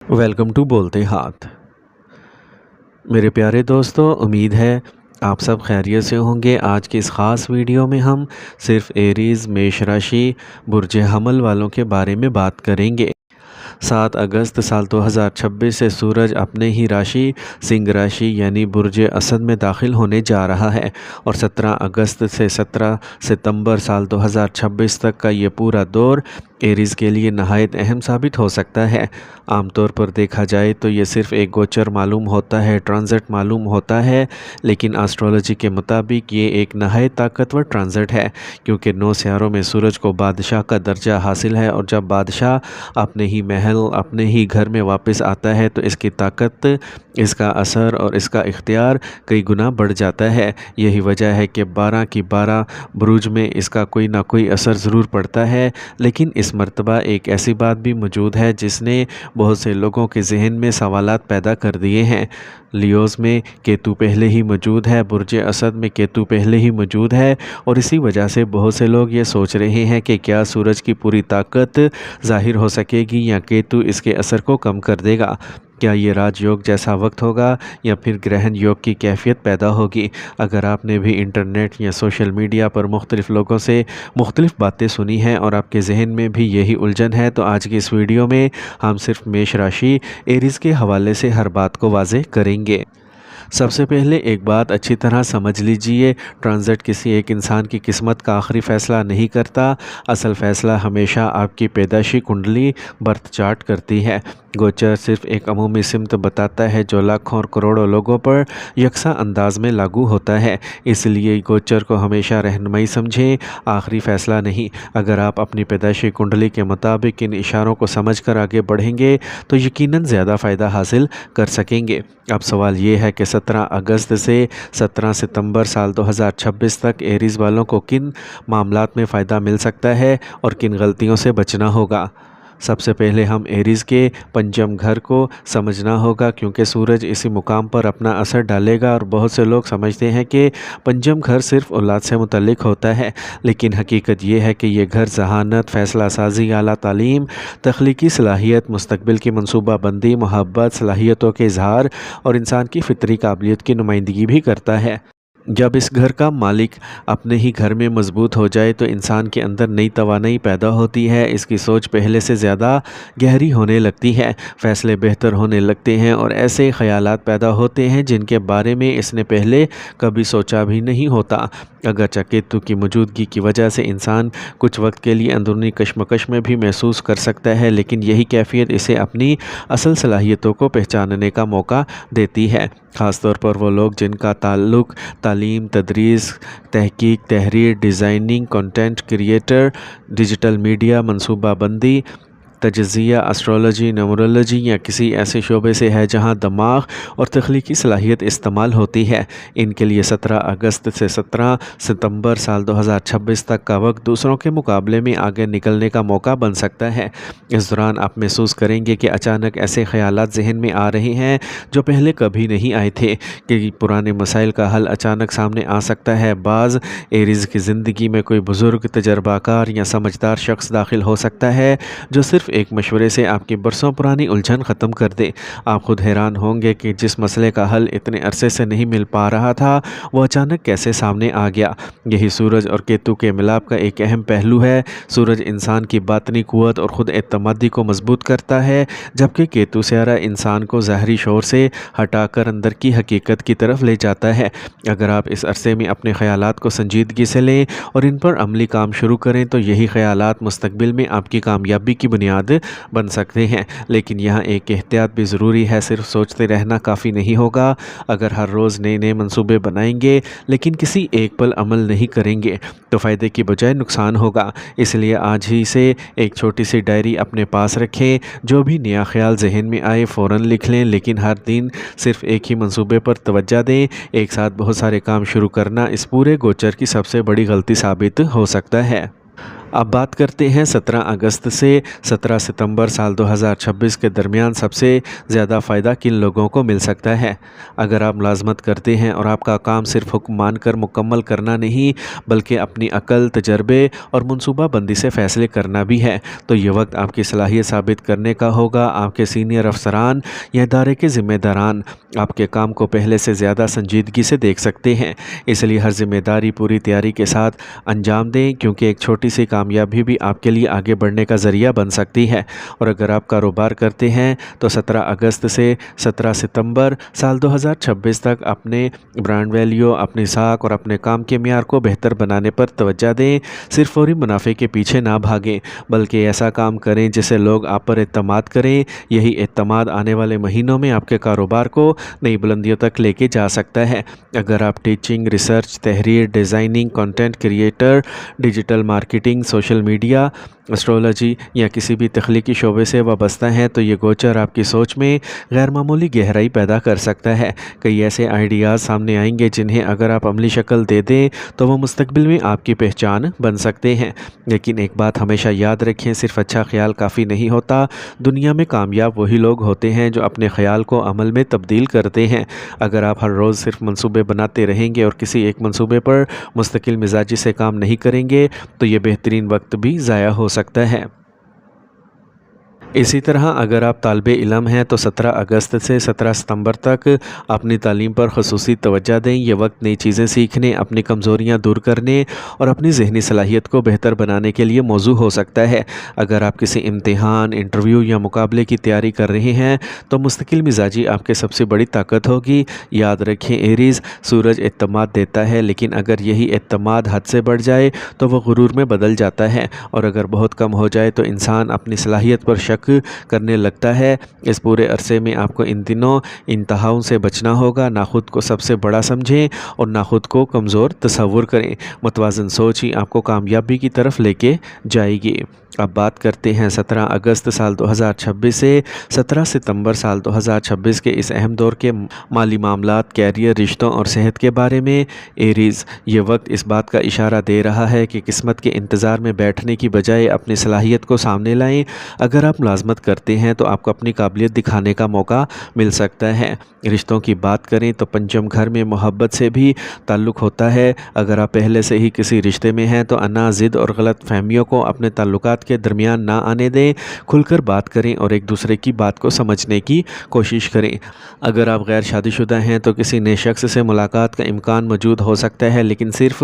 Welcome to بولتے ہاتھ۔ میرے پیارے دوستو، امید ہے آپ سب خیریت سے ہوں گے۔ آج کی اس خاص ویڈیو میں ہم صرف ایریز میش راشی برج حمل والوں کے بارے میں بات کریں گے۔ 7 اگست سال 2026 سے سورج اپنے ہی راشی سنگھ راشی یعنی برج اسد میں داخل ہونے جا رہا ہے، اور 17 اگست سے 17 ستمبر سال 2026 تک کا یہ پورا دور ایریز کے لیے نہایت اہم ثابت ہو سکتا ہے۔ عام طور پر دیکھا جائے تو یہ صرف ایک گوچر معلوم ہوتا ہے، ٹرانزٹ معلوم ہوتا ہے، لیکن آسٹرولوجی کے مطابق یہ ایک نہایت طاقتور ٹرانزٹ ہے، کیونکہ 9 سیاروں میں سورج کو بادشاہ کا درجہ حاصل ہے، اور جب بادشاہ اپنے ہی محل اپنے ہی گھر میں واپس آتا ہے تو اس کی طاقت، اس کا اثر اور اس کا اختیار کئی گنا بڑھ جاتا ہے۔ یہی وجہ ہے کہ 12 کی 12 بروج میں اس کا کوئی نہ کوئی اثر ضرور پڑتا ہے، لیکن اس مرتبہ ایک ایسی بات بھی موجود ہے جس نے بہت سے لوگوں کے ذہن میں سوالات پیدا کر دیے ہیں۔ لیوز میں کیتو پہلے ہی موجود ہے، برج اسد میں کیتو پہلے ہی موجود ہے، اور اسی وجہ سے بہت سے لوگ یہ سوچ رہے ہیں کہ کیا سورج کی پوری طاقت ظاہر ہو سکے گی یا کیتو اس کے اثر کو کم کر دے گا؟ کیا یہ راج یوگ جیسا وقت ہوگا یا پھر گرہن یوگ کی کیفیت پیدا ہوگی؟ اگر آپ نے بھی انٹرنیٹ یا سوشل میڈیا پر مختلف لوگوں سے مختلف باتیں سنی ہیں اور آپ کے ذہن میں بھی یہی الجھن ہے، تو آج کی اس ویڈیو میں ہم صرف میش راشی ایریز کے حوالے سے ہر بات کو واضح کریں گے۔ سب سے پہلے ایک بات اچھی طرح سمجھ لیجئے، ٹرانزٹ کسی ایک انسان کی قسمت کا آخری فیصلہ نہیں کرتا۔ اصل فیصلہ ہمیشہ آپ کی پیدائشی کنڈلی برتھ چارٹ کرتی ہے۔ گوچر صرف ایک عمومی سمت بتاتا ہے جو لاکھوں اور کروڑوں لوگوں پر یکساں انداز میں لاگو ہوتا ہے، اس لیے گوچر کو ہمیشہ رہنمائی سمجھیں، آخری فیصلہ نہیں۔ اگر آپ اپنی پیدائشی کنڈلی کے مطابق ان اشاروں کو سمجھ کر آگے بڑھیں گے تو یقیناً زیادہ فائدہ حاصل کر سکیں گے۔ اب سوال یہ ہے کہ 17 اگست سے 17 ستمبر سال 2026 تک ایریز والوں کو کن معاملات میں فائدہ مل سکتا ہے اور کن غلطیوں سے بچنا ہوگا؟ سب سے پہلے ہم ایریز کے پنچم گھر کو سمجھنا ہوگا، کیونکہ سورج اسی مقام پر اپنا اثر ڈالے گا، اور بہت سے لوگ سمجھتے ہیں کہ پنچم گھر صرف اولاد سے متعلق ہوتا ہے، لیکن حقیقت یہ ہے کہ یہ گھر ذہانت، فیصلہ سازی، اعلیٰ تعلیم، تخلیقی صلاحیت، مستقبل کی منصوبہ بندی، محبت، صلاحیتوں کے اظہار اور انسان کی فطری قابلیت کی نمائندگی بھی کرتا ہے۔ جب اس گھر کا مالک اپنے ہی گھر میں مضبوط ہو جائے تو انسان کے اندر نئی توانائی پیدا ہوتی ہے، اس کی سوچ پہلے سے زیادہ گہری ہونے لگتی ہے، فیصلے بہتر ہونے لگتے ہیں، اور ایسے خیالات پیدا ہوتے ہیں جن کے بارے میں اس نے پہلے کبھی سوچا بھی نہیں ہوتا۔ اگرچہ کیتو کی موجودگی کی وجہ سے انسان کچھ وقت کے لیے اندرونی کشمکش میں بھی محسوس کر سکتا ہے، لیکن یہی کیفیت اسے اپنی اصل صلاحیتوں کو پہچاننے کا موقع دیتی ہے۔ خاص طور پر وہ لوگ جن کا تعلق تعلیم، تدریس، تحقیق، تحریر، designing, content creator, digital media, منصوبہ بندی، تجزیہ، اسٹرولوجی، نیومرولوجی یا کسی ایسے شعبے سے ہے جہاں دماغ اور تخلیقی صلاحیت استعمال ہوتی ہے، ان کے لیے 17 اگست سے 17 ستمبر سال 2026 تک کا وقت دوسروں کے مقابلے میں آگے نکلنے کا موقع بن سکتا ہے۔ اس دوران آپ محسوس کریں گے کہ اچانک ایسے خیالات ذہن میں آ رہے ہیں جو پہلے کبھی نہیں آئے تھے، کہ پرانے مسائل کا حل اچانک سامنے آ سکتا ہے۔ بعض ایریز کی زندگی میں کوئی بزرگ، تجربہ کار یا سمجھدار شخص داخل ہو سکتا ہے جو صرف ایک مشورے سے آپ کی برسوں پرانی الجھن ختم کر دے۔ آپ خود حیران ہوں گے کہ جس مسئلے کا حل اتنے عرصے سے نہیں مل پا رہا تھا وہ اچانک کیسے سامنے آ گیا۔ یہی سورج اور کیتو کے ملاپ کا ایک اہم پہلو ہے۔ سورج انسان کی باطنی قوت اور خود اعتمادی کو مضبوط کرتا ہے، جبکہ کیتو سیارہ انسان کو ظاہری شعور سے ہٹا کر اندر کی حقیقت کی طرف لے جاتا ہے۔ اگر آپ اس عرصے میں اپنے خیالات کو سنجیدگی سے لیں اور ان پر عملی کام شروع کریں تو یہی خیالات مستقبل میں آپ کی کامیابی کی بنیاد بن سکتے ہیں، لیکن یہاں ایک احتیاط بھی ضروری ہے۔ صرف سوچتے رہنا کافی نہیں ہوگا۔ اگر ہر روز نئے نئے منصوبے بنائیں گے لیکن کسی ایک پر عمل نہیں کریں گے تو فائدے کی بجائے نقصان ہوگا۔ اس لیے آج ہی سے ایک چھوٹی سی ڈائری اپنے پاس رکھیں، جو بھی نیا خیال ذہن میں آئے فوراً لکھ لیں، لیکن ہر دن صرف ایک ہی منصوبے پر توجہ دیں۔ ایک ساتھ بہت سارے کام شروع کرنا اس پورے گوچر کی سب سے بڑی غلطی ثابت ہو سکتا ہے۔ اب بات کرتے ہیں 17 اگست سے 17 ستمبر سال 2026 کے درمیان سب سے زیادہ فائدہ کن لوگوں کو مل سکتا ہے۔ اگر آپ ملازمت کرتے ہیں اور آپ کا کام صرف حکم مان کر مکمل کرنا نہیں بلکہ اپنی عقل، تجربے اور منصوبہ بندی سے فیصلے کرنا بھی ہے تو یہ وقت آپ کی صلاحیت ثابت کرنے کا ہوگا۔ آپ کے سینئر افسران یا ادارے کے ذمہ داران آپ کے کام کو پہلے سے زیادہ سنجیدگی سے دیکھ سکتے ہیں، اس لیے ہر ذمہ داری پوری تیاری کے ساتھ انجام دیں کیونکہ ایک چھوٹی سی کامیابی بھی آپ کے لیے آگے بڑھنے کا ذریعہ بن سکتی ہے۔ اور اگر آپ کاروبار کرتے ہیں تو 17 اگست سے 17 ستمبر سال 2026 تک اپنے برانڈ ویلیو، اپنی ساکھ اور اپنے کام کے معیار کو بہتر بنانے پر توجہ دیں۔ صرف فوری منافع کے پیچھے نہ بھاگیں بلکہ ایسا کام کریں جسے لوگ آپ پر اعتماد کریں۔ یہی اعتماد آنے والے مہینوں میں آپ کے کاروبار کو نئی بلندیوں تک لے کے جا سکتا ہے۔ اگر آپ ٹیچنگ، ریسرچ، تحریر، designing, content creator, digital marketing, social media, astrology یا کسی بھی تخلیقی شعبے سے وابستہ ہیں تو یہ گوچر آپ کی سوچ میں غیر معمولی گہرائی پیدا کر سکتا ہے۔ کئی ایسے آئیڈیاز سامنے آئیں گے جنہیں اگر آپ عملی شکل دے دیں تو وہ مستقبل میں آپ کی پہچان بن سکتے ہیں۔ لیکن ایک بات ہمیشہ یاد رکھیں، صرف اچھا خیال کافی نہیں ہوتا۔ دنیا میں کامیاب وہی لوگ ہوتے ہیں جو اپنے خیال کو عمل میں تبدیل کرتے ہیں۔ اگر آپ ہر روز صرف منصوبے بناتے رہیں گے اور کسی ایک منصوبے پر مستقل مزاجی سے کام نہیں کریں گے تو یہ بہترین وقت بھی ضائع ہو سکتا ہے۔ اسی طرح اگر آپ طالب علم ہیں تو 17 اگست سے 17 ستمبر تک اپنی تعلیم پر خصوصی توجہ دیں۔ یہ وقت نئی چیزیں سیکھنے، اپنی کمزوریاں دور کرنے اور اپنی ذہنی صلاحیت کو بہتر بنانے کے لیے موزوں ہو سکتا ہے۔ اگر آپ کسی امتحان، انٹرویو یا مقابلے کی تیاری کر رہے ہیں تو مستقل مزاجی آپ کی سب سے بڑی طاقت ہوگی۔ یاد رکھیں ایریز، سورج اعتماد دیتا ہے لیکن اگر یہی اعتماد حد سے بڑھ جائے تو وہ غرور میں بدل جاتا ہے، اور اگر بہت کم ہو جائے تو انسان اپنی صلاحیت پر شک کرنے لگتا ہے۔ اس پورے عرصے میں آپ کو ان تینوں انتہاؤں سے بچنا ہوگا۔ نہ خود کو سب سے بڑا سمجھیں اور نہ خود کو کمزور تصور کریں۔ متوازن سوچ ہی آپ کو کامیابی کی طرف لے کے جائے گی۔ اب بات کرتے ہیں 17 اگست سال 2026 سے 17 ستمبر سال 2026 کے اس اہم دور کے مالی معاملات، کیریئر، رشتوں اور صحت کے بارے میں۔ ایریز، یہ وقت اس بات کا اشارہ دے رہا ہے کہ قسمت کے انتظار میں بیٹھنے کی بجائے اپنی صلاحیت کو سامنے لائیں۔ اگر آپ ملازمت کرتے ہیں تو آپ کو اپنی قابلیت دکھانے کا موقع مل سکتا ہے۔ رشتوں کی بات کریں تو پنچم گھر میں محبت سے بھی تعلق ہوتا ہے۔ اگر آپ پہلے سے ہی کسی رشتے میں ہیں تو انا، ضد اور غلط فہمیوں کو اپنے تعلقات کے درمیان نہ آنے دیں۔ کھل کر بات کریں اور ایک دوسرے کی بات کو سمجھنے کی کوشش کریں۔ اگر آپ غیر شادی شدہ ہیں تو کسی نئے شخص سے ملاقات کا امکان موجود ہو سکتا ہے، لیکن صرف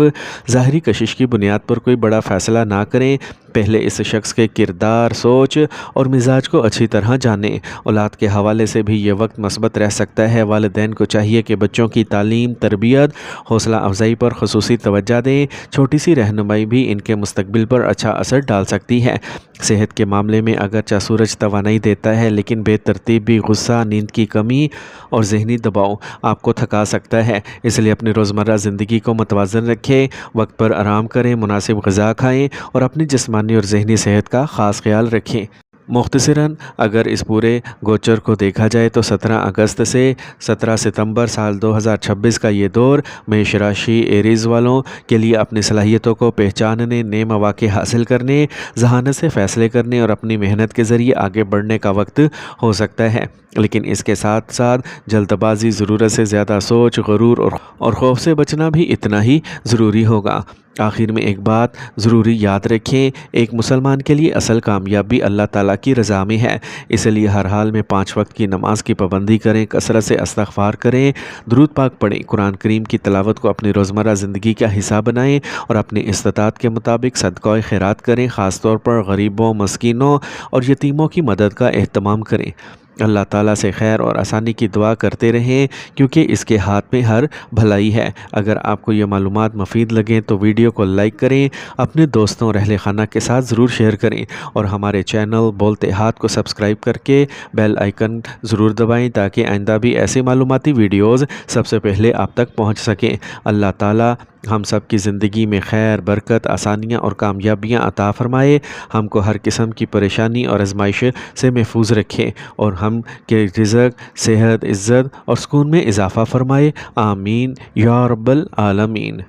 ظاہری کشش کی بنیاد پر کوئی بڑا فیصلہ نہ کریں۔ پہلے اس شخص کے کردار، سوچ اور مزاج کو اچھی طرح جانیں۔ اولاد کے حوالے سے بھی یہ وقت مثبت رہ سکتا ہے۔ والدین کو چاہیے کہ بچوں کی تعلیم، تربیت، حوصلہ افزائی پر خصوصی توجہ دیں۔ چھوٹی سی رہنمائی بھی ان کے مستقبل پر اچھا اثر ڈال سکتی ہے۔ صحت کے معاملے میں اگرچہ سورج توانائی دیتا ہے لیکن بے ترتیب بھی غصہ، نیند کی کمی اور ذہنی دباؤ آپ کو تھکا سکتا ہے، اس لیے اپنی روزمرہ زندگی کو متوازن رکھیں۔ وقت پر آرام کریں، مناسب غذا کھائیں اور اپنی جسمانی اور ذہنی صحت کا خاص خیال رکھیں۔ مختصراً اگر اس پورے گوچر کو دیکھا جائے تو 17 اگست سے 17 ستمبر سال 2026 کا یہ دور میش راشی ایریز والوں کے لیے اپنی صلاحیتوں کو پہچاننے، نئے مواقع حاصل کرنے، ذہانت سے فیصلے کرنے اور اپنی محنت کے ذریعے آگے بڑھنے کا وقت ہو سکتا ہے۔ لیکن اس کے ساتھ ساتھ جلد بازی، ضرورت سے زیادہ سوچ، غرور اور خوف سے بچنا بھی اتنا ہی ضروری ہوگا۔ آخر میں ایک بات ضروری یاد رکھیں، ایک مسلمان کے لیے اصل کامیابی اللہ تعالیٰ کی رضا میں ہے، اس لیے ہر حال میں 5 وقت کی نماز کی پابندی کریں، کثرت سے استغفار کریں، درود پاک پڑھیں، قرآن کریم کی تلاوت کو اپنی روزمرہ زندگی کا حصہ بنائیں اور اپنی استطاعت کے مطابق صدقہ خیرات کریں، خاص طور پر غریبوں، مسکینوں اور یتیموں کی مدد کا اہتمام کریں۔ اللہ تعالیٰ سے خیر اور آسانی کی دعا کرتے رہیں کیونکہ اس کے ہاتھ میں ہر بھلائی ہے۔ اگر آپ کو یہ معلومات مفید لگیں تو ویڈیو کو لائک کریں، اپنے دوستوں اور اہل خانہ کے ساتھ ضرور شیئر کریں اور ہمارے چینل بولتے ہاتھ کو سبسکرائب کر کے بیل آئیکن ضرور دبائیں تاکہ آئندہ بھی ایسی معلوماتی ویڈیوز سب سے پہلے آپ تک پہنچ سکیں۔ اللہ تعالیٰ ہم سب کی زندگی میں خیر، برکت، آسانیاں اور کامیابیاں عطا فرمائے، ہم کو ہر قسم کی پریشانی اور آزمائش سے محفوظ رکھے اور ہم کے رزق، صحت، عزت اور سکون میں اضافہ فرمائے۔ آمین یا رب العالمین۔